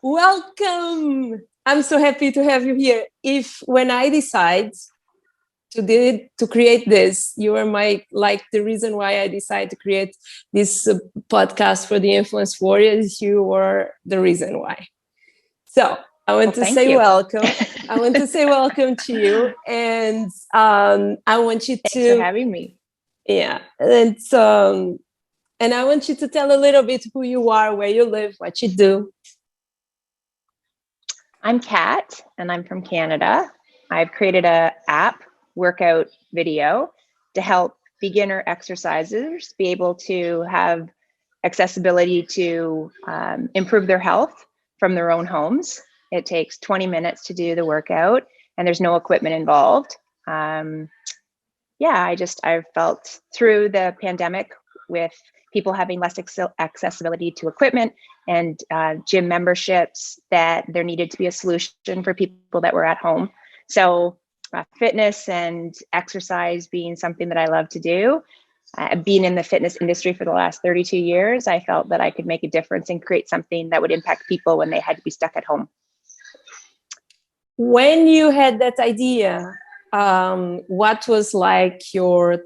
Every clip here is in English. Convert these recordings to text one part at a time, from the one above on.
Welcome. I'm so happy to have you here. If when I decide to create this, you are the reason why I decided to create this podcast for the Influence Warriors. You are the reason why. So I want to say welcome. I want to say welcome to you, and I want you Thanks for having me. Yeah, and I want you to tell a little bit who you are, where you live, what you do. I'm Kat, and I'm from Canada. I've created an app workout video to help beginner exercisers be able to have accessibility to improve their health from their own homes. It takes 20 minutes to do the workout, and there's no equipment involved. I felt through the pandemic with people having less accessibility to equipment and gym memberships that there needed to be a solution for people that were at home. So fitness and exercise being something that I love to do, being in the fitness industry for the last 32 years, I felt that I could make a difference and create something that would impact people when they had to be stuck at home. When you had that idea, what was like your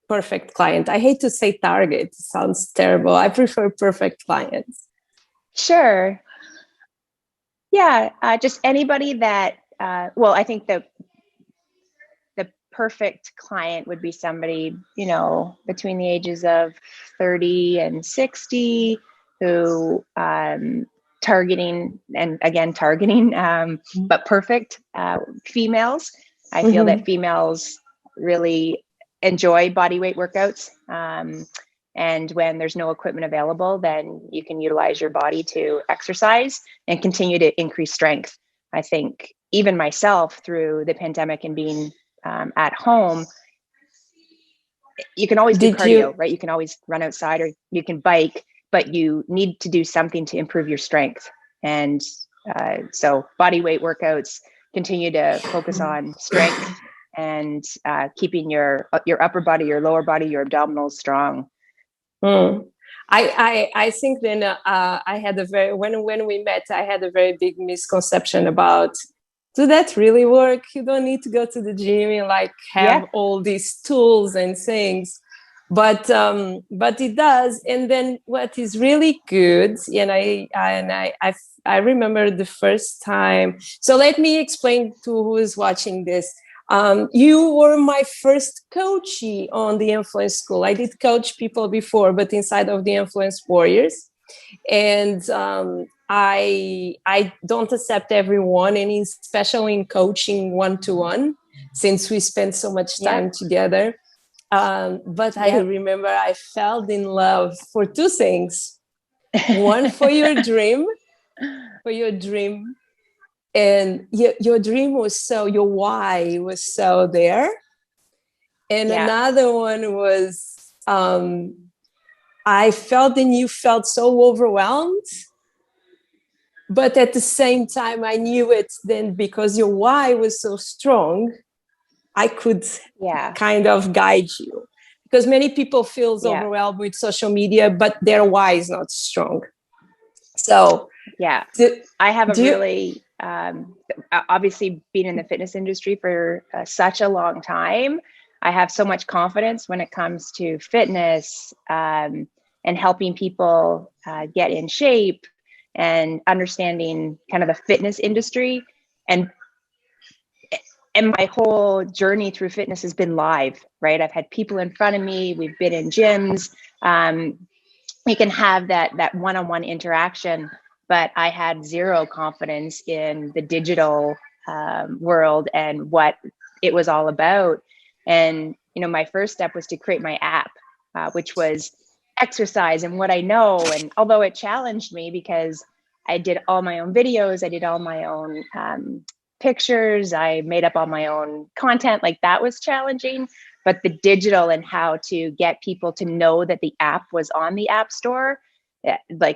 perfect client? I hate to say target, it sounds terrible. I prefer perfect clients. Sure. Yeah, just anybody that, I think the perfect client would be somebody, between the ages of 30 and 60 who targeting, but perfect females. I feel that females really enjoy body weight workouts. And when there's no equipment available, then you can utilize your body to exercise and continue to increase strength. I think even myself through the pandemic and being at home, you can always do cardio, right? You can always run outside or you can bike, but you need to do something to improve your strength. And so body weight workouts continue to focus on strength and keeping your upper body, your lower body, your abdominals strong. I think then I had when we met, I had a very big misconception about, do that really work? You don't need to go to the gym and have all these tools and things, but it does. And then what is really good, and I remember the first time. So let me explain to who is watching this. You were my first coachee on the Influence School. I did coach people before, but inside of the Influence Warriors. And I don't accept everyone, and especially in coaching one-to-one, since we spend so much time together. But I remember I fell in love for two things. One, for your dream, and your dream was your why was so there. And another one was I felt, and you felt so overwhelmed, but at the same time I knew it then, because your why was so strong, I could kind of guide you, because many people feel overwhelmed with social media, but their why is not strong. So I have really obviously been in the fitness industry for such a long time. I have so much confidence when it comes to fitness and helping people get in shape and understanding kind of the fitness industry. And my whole journey through fitness has been live, right? I've had people in front of me. We've been in gyms. We can have that one-on-one interaction, but I had zero confidence in the digital world and what it was all about. And, my first step was to create my app, which was exercise and what I know. And although it challenged me because I did all my own videos, I did all my own pictures, I made up all my own content, that was challenging. But the digital and how to get people to know that the app was on the App Store, I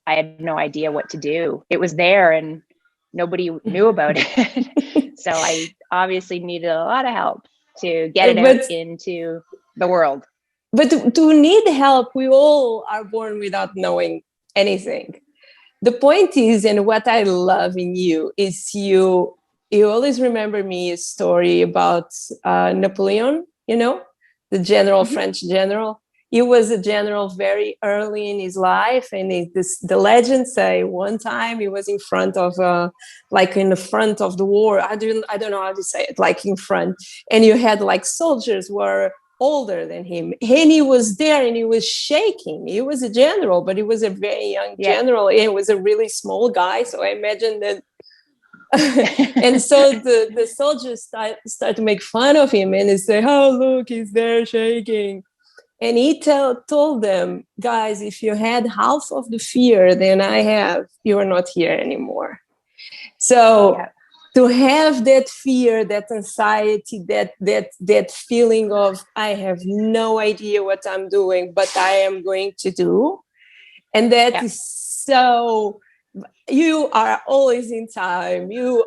had no idea what to do. It was there and nobody knew about it. So I obviously needed a lot of help to get it out into the world. but to need help, we all are born without knowing anything. The point is, and what I love in you is you always remember me a story about Napoleon, the general, French general. He was a general very early in his life, and the legends say one time he was in front of in the front of the war. I don't know how to say it, like in front, and you had like soldiers were older than him, and he was there and he was shaking. He was a general, but he was a very young general, and he was a really small guy. So I imagine that. And so the soldiers start to make fun of him, and they say, "Oh, look, he's there shaking." And he told them, "Guys, if you had half of the fear than I have, you are not here anymore." So to have that fear, that anxiety, that feeling of, I have no idea what I'm doing, but I am going to do. And that is so, you are always in time. You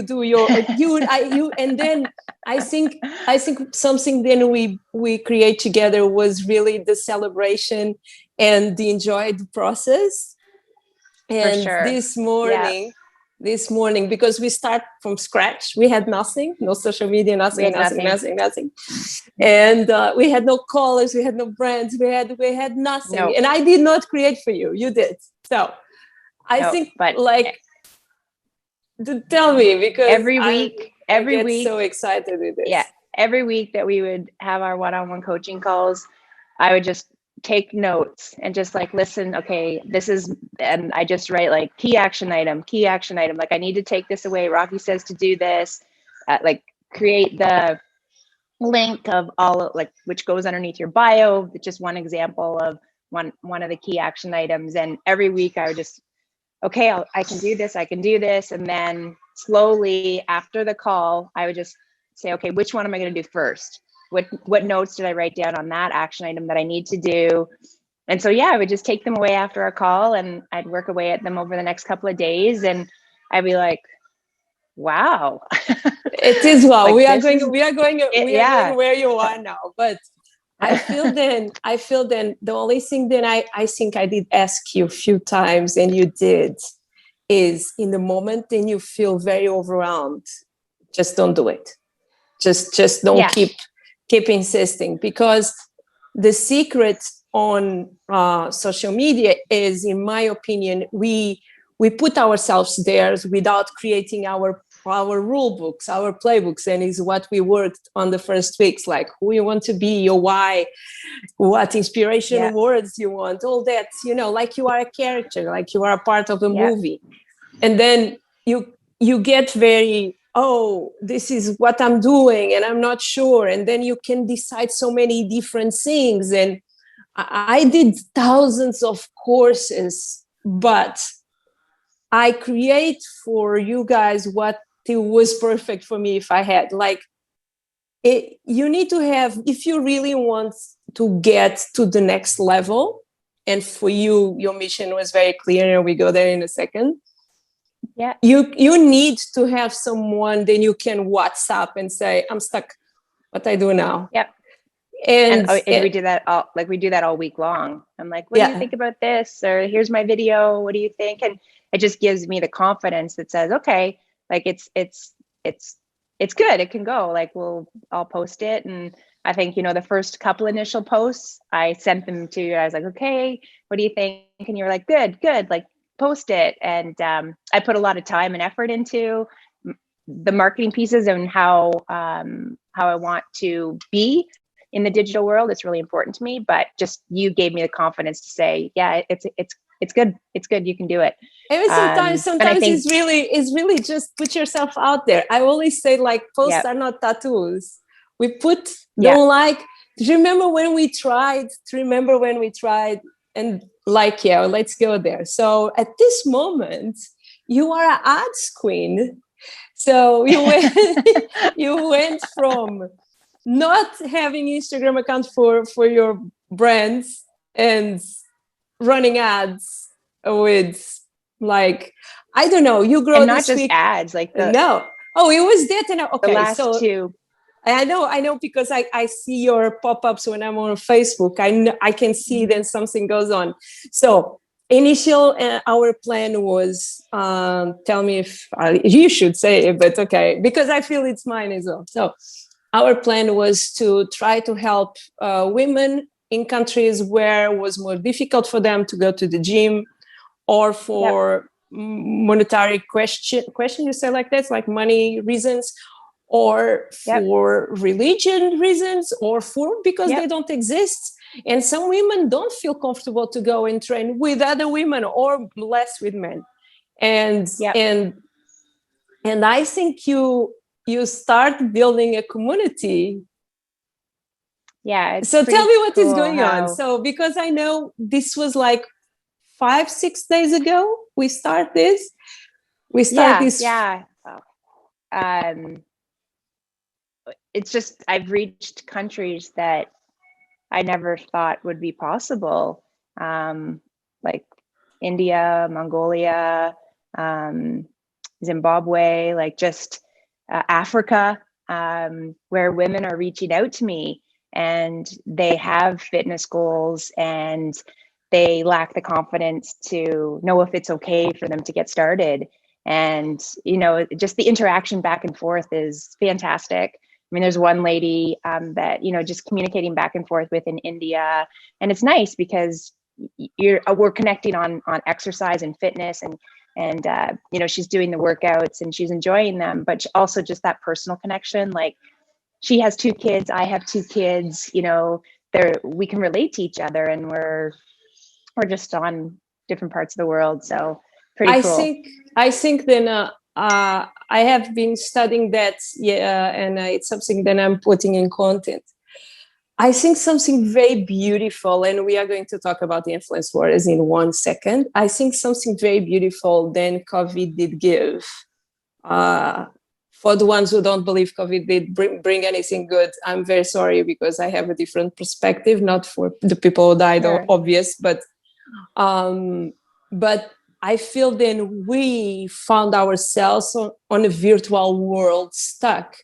do your, and then I think something then we create together was really the celebration and the enjoyed process. And this morning, because we start from scratch, we had nothing, no social media, nothing. And we had no colors, we had no brands, we had nothing. No. And I did not create for you. You did. So I think, tell me, because every week, so excited with this. Yeah, every week that we would have our one-on-one coaching calls, I would just take notes and just like listen. Okay, this is, and I just write like key action item. Like, I need to take this away. Rocky says to do this. Like, create the link of all, like, which goes underneath your bio. Just one example of one of the key action items. And every week I would just, okay, I can do this. And then slowly after the call, I would just say, okay, which one am I going to do first? What notes did I write down on that action item that I need to do? And so, I would just take them away after our call, and I'd work away at them over the next couple of days. And I'd be like, wow. It is wow. Like, we are going where you are now. But I feel then the only thing that I think I did ask you a few times, and you did, is in the moment then you feel very overwhelmed, just don't do it. Just don't keep insisting, because the secret on social media is, in my opinion, we put ourselves there without creating our rule books, our playbooks, and is what we worked on the first weeks, like who you want to be, your why, what inspirational words you want, all that, like you are a character, like you are a part of a movie. And then you get very, this is what I'm doing and I'm not sure. And then you can decide so many different things. And I did thousands of courses, but I create for you guys what it was perfect for me. If I had you need to have, if you really want to get to the next level, and for you, your mission was very clear, and we go there in a second. Yeah, you need to have someone then you can WhatsApp and say, I'm stuck, what I do now. Yep. And we do that all week long. I'm like, what do you think about this? Or here's my video, what do you think? And it just gives me the confidence that says, okay, like it's good, it can go. Like, I'll post it. And I think, the first couple initial posts, I sent them to you. I was like, okay, what do you think? And you were like, good, like, post it. And I put a lot of time and effort into the marketing pieces and how I want to be in the digital world. It's really important to me, but just you gave me the confidence to say, it's good. It's good. You can do it. And sometimes it's really just put yourself out there. I always say, like, posts are not tattoos. We put, do you remember when we tried? And let's go there. So at this moment, you are an ads queen. So you went from not having Instagram account for your brands and running ads with, like, I don't know, you grow, and not just week, ads, like no. Oh, it was that. And okay, the last two. I know, because I see your pop-ups when I'm on Facebook. I can see then something goes on. So initial, our plan was, tell me if you should say it, but okay, because I feel it's mine as well. So our plan was to try to help women in countries where it was more difficult for them to go to the gym, or for monetary question you say like that, like money reasons, or for religion reasons, or for because they don't exist. And some women don't feel comfortable to go and train with other women, or less with men. And and I think you start building a community. So tell me what is going on. So because I know this was like 5-6 days ago we start this. It's just, I've reached countries that I never thought would be possible, like India, Mongolia, Zimbabwe, like just Africa, where women are reaching out to me and they have fitness goals and they lack the confidence to know if it's okay for them to get started. And, you know, just the interaction back and forth is fantastic. I mean, there's one lady that, you know, just communicating back and forth with in India. And it's nice because we're connecting on exercise and fitness, and you know, she's doing the workouts and she's enjoying them, but also just that personal connection. Like, she has 2 kids, I have 2 kids, you know, we can relate to each other, and we're just on different parts of the world. So pretty cool. I think then I have been studying that, and it's something that I'm putting in content. I think something very beautiful, and we are going to talk about the influence warriors in 1 second. I think something very beautiful then COVID did give. For the ones who don't believe COVID did bring anything good, I'm very sorry, because I have a different perspective, not for the people who died, obvious, but I feel then we found ourselves on a virtual world, stuck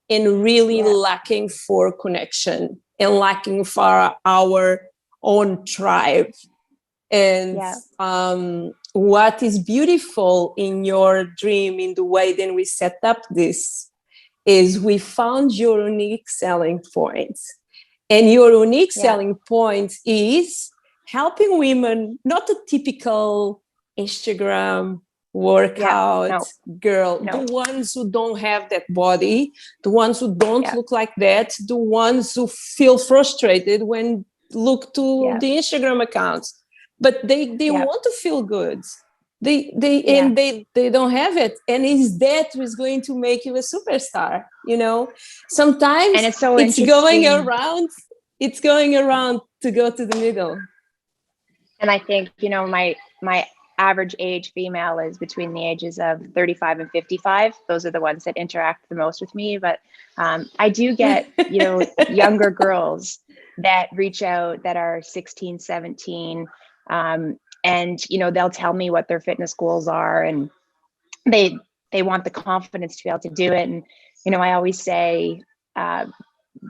and really lacking for connection and lacking for our own tribe. And what is beautiful in your dream, in the way then we set up this, is we found your unique selling point. And your unique selling point is helping women, not a typical Instagram workout girl, the ones who don't have that body, the ones who don't look like that, the ones who feel frustrated when look to the Instagram accounts, but they want to feel good. They don't have it, and is that who's going to make you a superstar? You know, sometimes and it's going around to go to the middle. And I think, you know, my average age female is between the ages of 35 and 55. Those are the ones that interact the most with me. But I do get, you know, younger girls that reach out that are 16, 17. And, you know, they'll tell me what their fitness goals are, and they want the confidence to be able to do it. And, you know, I always say,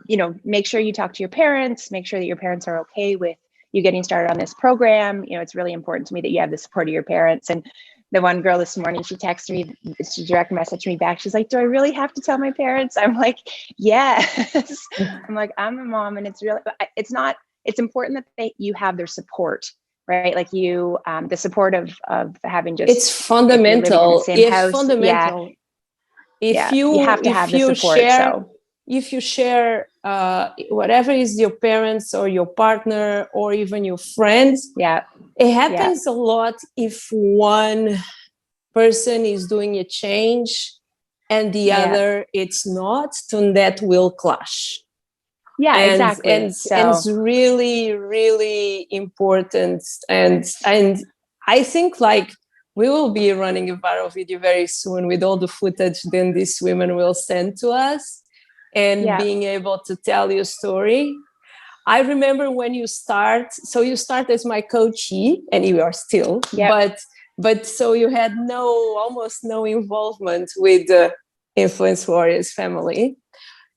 you know, make sure you talk to your parents, make sure that your parents are okay with you getting started on this program. You know, it's really important to me that you have the support of your parents. And the one girl this morning, she texted me, she direct messaged me back. She's like, do I really have to tell my parents? I'm like, yes. I'm like, I'm a mom, and it's important that you have their support, right? Like you, the support of having just, it's fundamental. If you have to have the support. If you share whatever is your parents or your partner or even your friends, it happens a lot if one person is doing a change and the other it's not, then that will clash. Exactly. And it's really, really important. And I think like we will be running a viral video very soon with all the footage then these women will send to us, and being able to tell your story. I remember when you start as my coachee, and you are still, but so you had almost no involvement with the Influence Warriors family.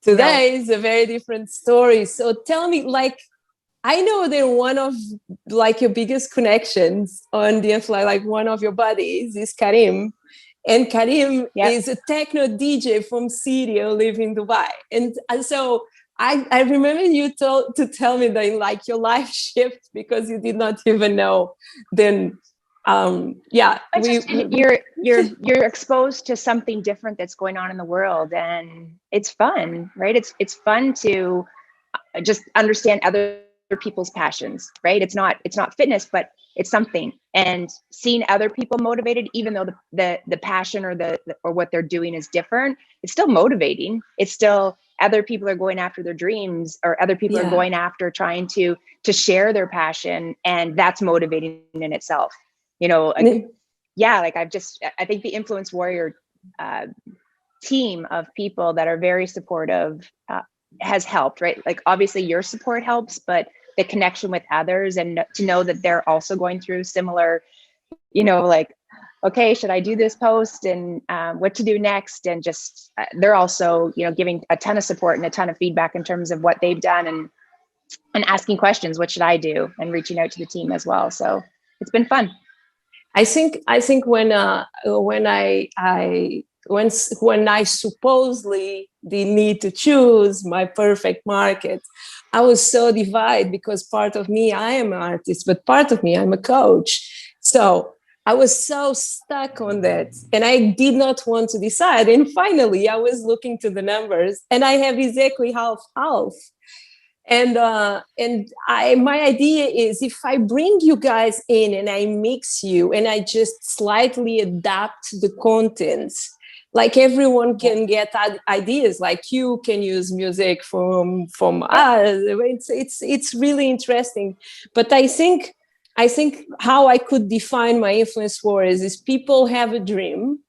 today is a very different story. So tell me, like, I know that one of like your biggest connections on DFly, like one of your buddies is Karim. And Karim is a techno DJ from Syria, live in Dubai. And so I remember you to tell me that like your life shift because you did not even know then. You're exposed to something different that's going on in the world, and it's fun, right? It's fun to just understand other people's passions, right? It's not fitness, but it's something. And seeing other people motivated, even though the passion or what they're doing is different, it's still motivating. It's still other people are going after their dreams, or other people are going after trying to share their passion, and that's motivating in itself. You know, I think the Influence Warrior team of people that are very supportive has helped, right? Like obviously your support helps, but the connection with others and to know that they're also going through similar, you know, like, okay, should I do this post and what to do next? And just, they're also, you know, giving a ton of support and a ton of feedback in terms of what they've done and asking questions, what should I do? And reaching out to the team as well. So it's been fun. I think when I supposedly did need to choose my perfect market, I was so divided because part of me, I am an artist, but part of me, I'm a coach. So I was so stuck on that and I did not want to decide. And finally, I was looking to the numbers and I have exactly half. And my idea is if I bring you guys in and I mix you and I just slightly adapt the contents, like everyone can get ideas, like you can use music from us. It's really interesting. But I think how I could define my Influence Warriors is people have a dream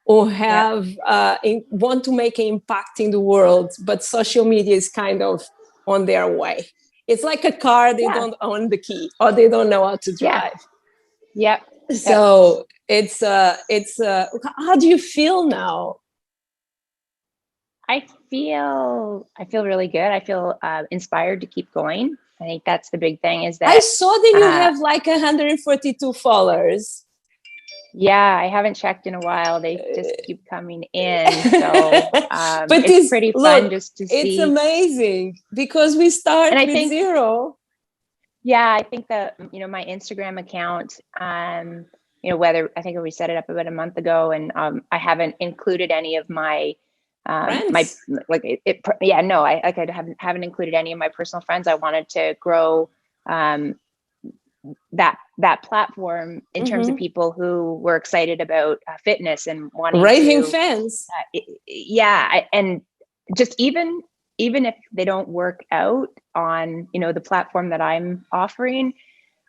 or have want to make an impact in the world, but social media is kind of on their way. It's like a car, they don't own the key or they don't know how to drive. Yep. So it's how do you feel now? I feel really good. I feel inspired to keep going. I think that's the big thing is that I saw that you have like 142 followers. Yeah, I haven't checked in a while. They just keep coming in. So but it's pretty fun just to see. It's amazing because we start with zero. Yeah, I think that, you know, my Instagram account, you know, whether I think we set it up about a month ago and I haven't included any of my friends. I haven't included any of my personal friends. I wanted to grow that platform in terms of people who were excited about fitness and wanting raving fans. And just even if they don't work out on, you know, the platform that I'm offering,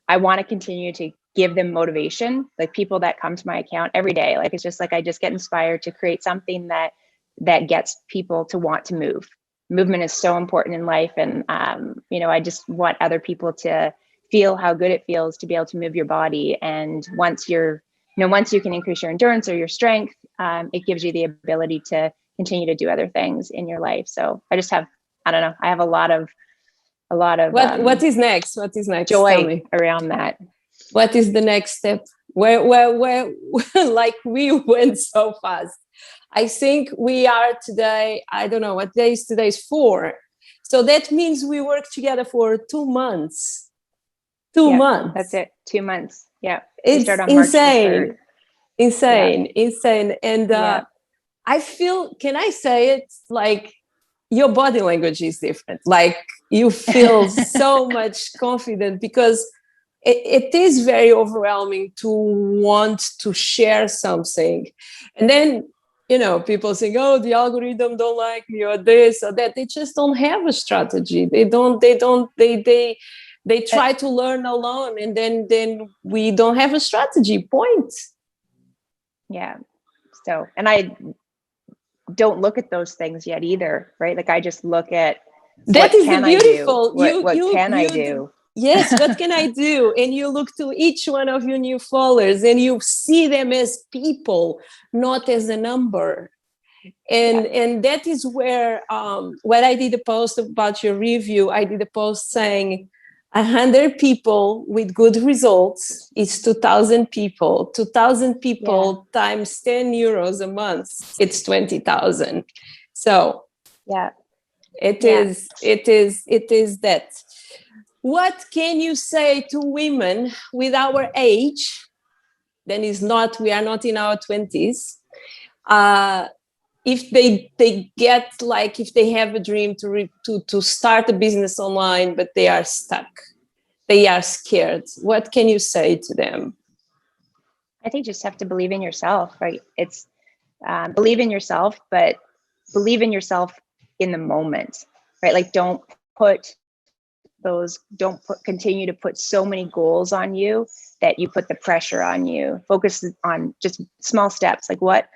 I want to continue to give them motivation. Like people that come to my account every day, like it's just like I just get inspired to create something that gets people to want to move. Movement is so important in life, and you know, I just want other people to feel how good it feels to be able to move your body. And once you can increase your endurance or your strength, it gives you the ability to continue to do other things in your life. So I just have, I don't know, I have a lot of what is next? What is next? Joy around that. What is the next step? Where like we went so fast. I think we are today, I don't know what day is today, is 4. So that means we worked together for 2 months. 2 months. That's it. 2 months. Yeah. It's insane. Insane. And I feel, can I say it? Like your body language is different. Like you feel so much confident because it is very overwhelming to want to share something. And then, you know, people saying, oh, the algorithm don't like me or this or that. They just don't have a strategy. They try to learn alone, and then we don't have a strategy point. Yeah. So, and I don't look at those things yet either, right? Like I just look at that is the beautiful. What can I do? Yes, what can I do? And you look to each one of your new followers and you see them as people, not as a number. And that is where when I did a post about your review, I did a post saying 100 people with good results is 2,000 people. 2,000 people times 10 euros a month, it's 20,000. So it is that. What can you say to women with our age? Then we are not in our 20s. If they get, like, if they have a dream to start a business online, but they are stuck, they are scared, what can you say to them? I think you just have to believe in yourself, right? It's believe in yourself, but believe in yourself in the moment, right? Like, continue to put so many goals on you that you put the pressure on you. Focus on just small steps. Like, what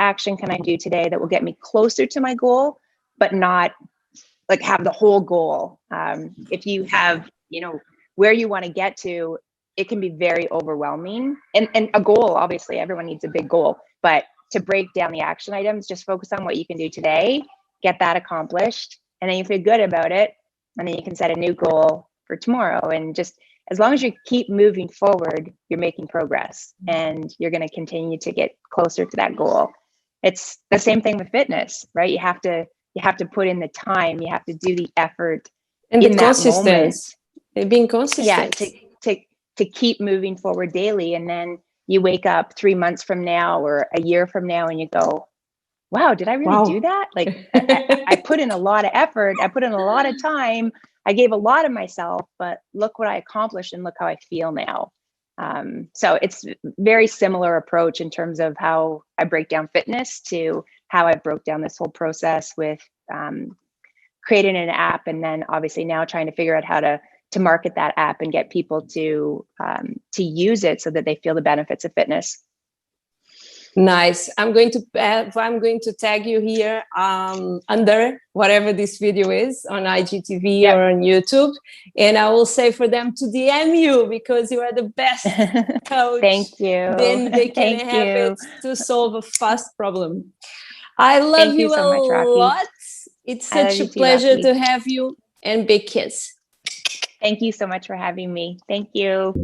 action can I do today that will get me closer to my goal, but not like have the whole goal. If you have, where you want to get to, it can be very overwhelming. And a goal, obviously, everyone needs a big goal, but to break down the action items, just focus on what you can do today, get that accomplished, and then you feel good about it. And then you can set a new goal for tomorrow. And just as long as you keep moving forward, you're making progress and you're going to continue to get closer to that goal. It's the same thing with fitness, right? You have to put in the time, you have to do the effort and in the that moment. Being consistent. Yeah, to keep moving forward daily. And then you wake up 3 months from now or a year from now and you go, wow, did I really do that? Like, I put in a lot of effort. I put in a lot of time. I gave a lot of myself, but look what I accomplished and look how I feel now. So it's very similar approach in terms of how I break down fitness to how I broke down this whole process with creating an app. And then obviously now trying to figure out how to market that app and get people to use it so that they feel the benefits of fitness. Nice. I'm going to tag you here under whatever this video is on IGTV or on YouTube, and I will say for them to DM you because you are the best coach. Thank you. Then they can have it to solve a fast problem. I love you so much, Rocky. Lot. It's such a pleasure to have you, and big kiss. Thank you so much for having me. Thank you.